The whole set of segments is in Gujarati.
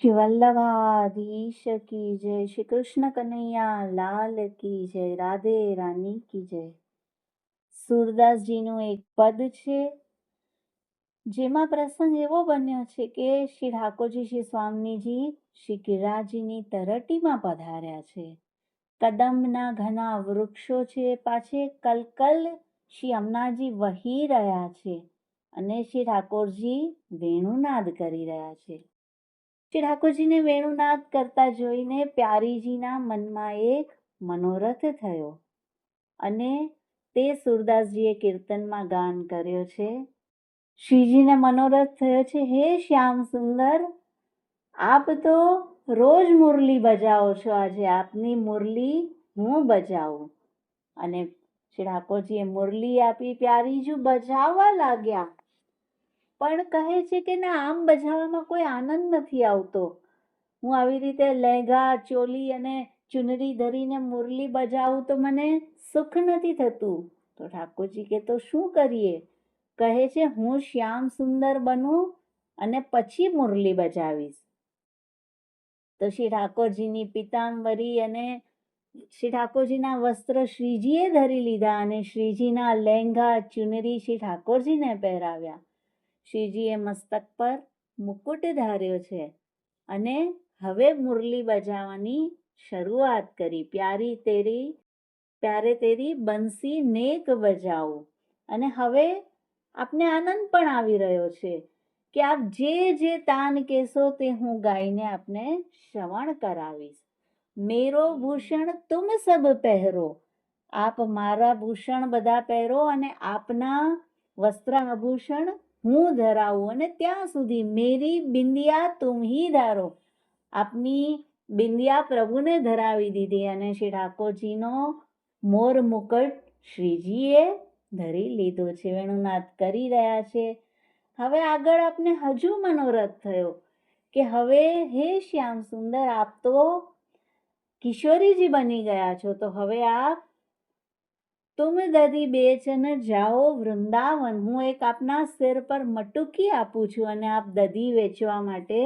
श्री वल्लभाधीश की जय, श्री कृष्ण कन्हैया लाल की जय, राधे रानी की जय। સુરદાસજીનું એક પદ છે જેમાં પ્રસંગ એવો બન્યો છે કે શ્રી ઠાકોરજી શ્રી સ્વામીજી શ્રી ગિરિરાજની તરટીમાં પધાર્યા છે. કદમના ઘણા વૃક્ષો છે, પાછે કલકલ શ્રી અમનાજી વહી રહ્યા છે અને શ્રી ઠાકોરજી વેણુનાદ કરી રહ્યા છે. શ્રી ઠાકોરજીને વેણુનાદ કરતા જોઈને પ્યારીજીના મનમાં એક મનોરથ થયો અને તે સુરદાસજીએ કીર્તનમાં ગાન કર્યો છે. શ્રીજીને મનોરથ થયો છે, હે શ્યામ સુંદર, આપ તો રોજ મુરલી બજાવો છો, આજે આપની મુરલી હું બજાવું. અને શ્રી ઠાકોરજીએ મુરલી આપી, પ્યારીજી બજાવવા લાગ્યા. પણ કહે છે કે ના, આમ બજાવવામાં કોઈ આનંદ નથી આવતો. હું આવી રીતે લહેંગા, ચોલી અને ચુનરી ધરીને મુરલી બજાવું તો મને સુખ નથી થતું. તો ઠાકોરજી કે તો શું કરીએ? કહે છે, હું શ્યામ સુંદર બનું અને પછી મુરલી બજાવીશ. તો શ્રી ઠાકોરજીની પિતાંબરી અને શ્રી ઠાકોરજીના વસ્ત્ર શ્રીજીએ ધરી લીધા અને શ્રીજીના લહેંગા, ચુનરી શ્રી ઠાકોરજીને પહેરાવ્યા. શ્રીજીએ મસ્તક પર મુકુટ ધાર્યો છે અને હવે મુરલી બજાવવાની શરૂઆત કરી. પ્યારે તેરી બંસી નેક બજાવું. અને હવે આપને આનંદ પણ આવી રહ્યો છે કે આપ જે તાન કહેશો તે હું ગાઈને આપને શ્રવણ કરાવીશ. મેરો ભૂષણ તુમ સબ પહેરો, આપ મારા ભૂષણ બધા પહેરો અને આપના વસ્ત્ર આભૂષણ હું ધરાવું. અને ત્યાં સુધી મેરી બિંદિયા તુમ હી ધારો, આપની બિંદિયા પ્રભુને ધરાવી દીધી અને શ્રી ઠાકોરજીનો મોર મુકટ શ્રીજીએ ધરી લીધો છે. વેણુનાદ કરી રહ્યા છે. હવે આગળ આપને હજુ મનોરથ થયો કે હવે હે શ્યામ સુંદર, આપ તો કિશોરીજી બની ગયા છો, તો હવે આપ તુમ દધી બેચન જાઓ વૃંદાવન, હું એક આપના સિર પર મટુકી આપું છું અને આપ દધી વેચવા માટે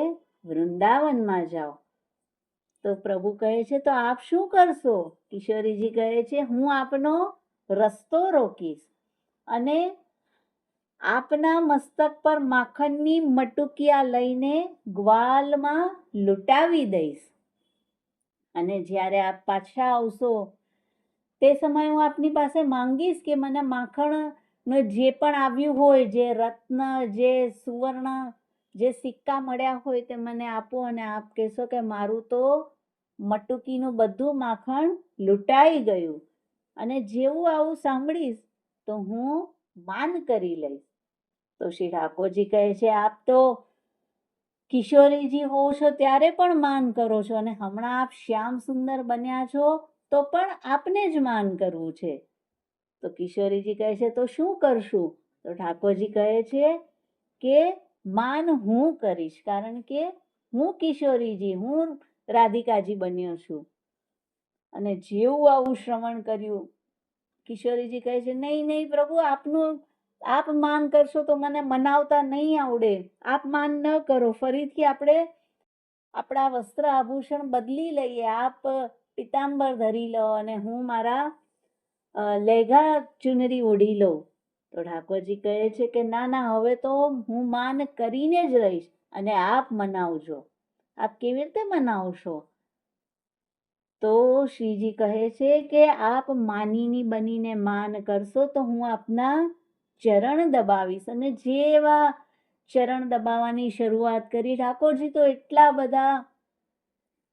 વૃંદાવનમાં જાઓ. તો પ્રભુ કહે છે, તો આપ શું કરશો? કિશોરીજી કહે છે, હું આપનો રસ્તો રોકીશ અને આપના મસ્તક પર માખણની મટુકિયા લઈને ગ્વાલમાં લૂંટાવી દઈશ. અને જ્યારે આપ પાછા આવશો તે સમયે હું આપની પાસે માંગીશ કે મને માખણનું જે પણ આવ્યું હોય, જે રત્ન, જે સુવર્ણ, જે સિક્કા મળ્યા હોય તે મને આપો. અને આપ કહેશો કે મારું તો મટુકીનું બધું માખણ લૂંટાઈ ગયું. અને જેવું આવું સાંભળીશ તો હું માન કરી લઈશ. તો શ્રી ઠાકોરજી કહે છે, આપ તો કિશોરીજી હો છો ત્યારે પણ માન કરો છો અને હમણાં આપ શ્યામ સુંદર બન્યા છો તો પણ આપને જ માન કરવું છે. તો કિશોરીજી કહે છે, તો શું કરશું? તો ઠાકોરજી કહે છે કે માન હું કરીશ, કારણ કે હું કિશોરીજી, હું રાધિકાજી બન્યો છું. અને જેવું આવું શ્રવણ કર્યું, કિશોરીજી કહે છે, નહીં પ્રભુ, આપ માન કરશો તો મને મનાવતા નહીં આવડે. આપ માન ન કરો, ફરીથી આપણે આપણા વસ્ત્ર આભૂષણ બદલી લઈએ. આપ પિતાંબર ધરી લો અને હું મારા લેઘા ચુનરી ઓઢી લઉં. તો ઠાકોરજી કહે છે કે ના, હવે તો હું માન કરીને જ રહીશ અને આપ મનાવજો. આપ કેવી રીતે મનાવશો? તો શ્રીજી કહે છે કે આપ માનીની બનીને માન કરશો તો હું આપના ચરણ દબાવીશ. અને જેવા ચરણ દબાવવાની શરૂઆત કરી, ઠાકોરજી તો એટલા બધા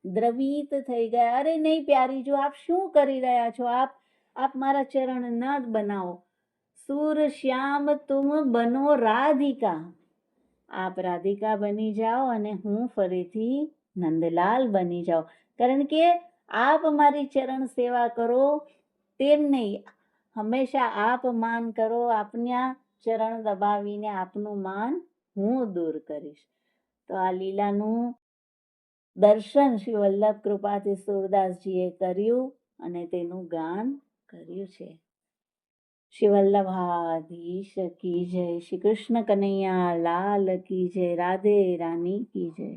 દ્રવિત થઈ ગયા. અરે નહીં પ્યારીજો, આપ શું કરી રહ્યા છો? આપ મારા ચરણ ન બનાવો. સુર શ્યામ તુમ બનો રાધિકા, આપ રાધિકા બની જાઓ અને હું ફરીથી નંદલાલ બની જાઉં. કારણ કે આપ મારી ચરણ સેવા કરો તેમ નહીં, હંમેશા આપ માન કરો. આપના ચરણ દબાવીને આપનું માન હું દૂર કરીશ. તો આ લીલાનું દર્શન શ્રી વલ્લભ કૃપાથી સુરદાસજીએ કર્યું અને તેનું ગાન કર્યું છે. શ્રી વલ્લભાધીશ કી જય, શ્રી કૃષ્ણ કનૈયા લાલ કી જય, રાધે રાની કી જય.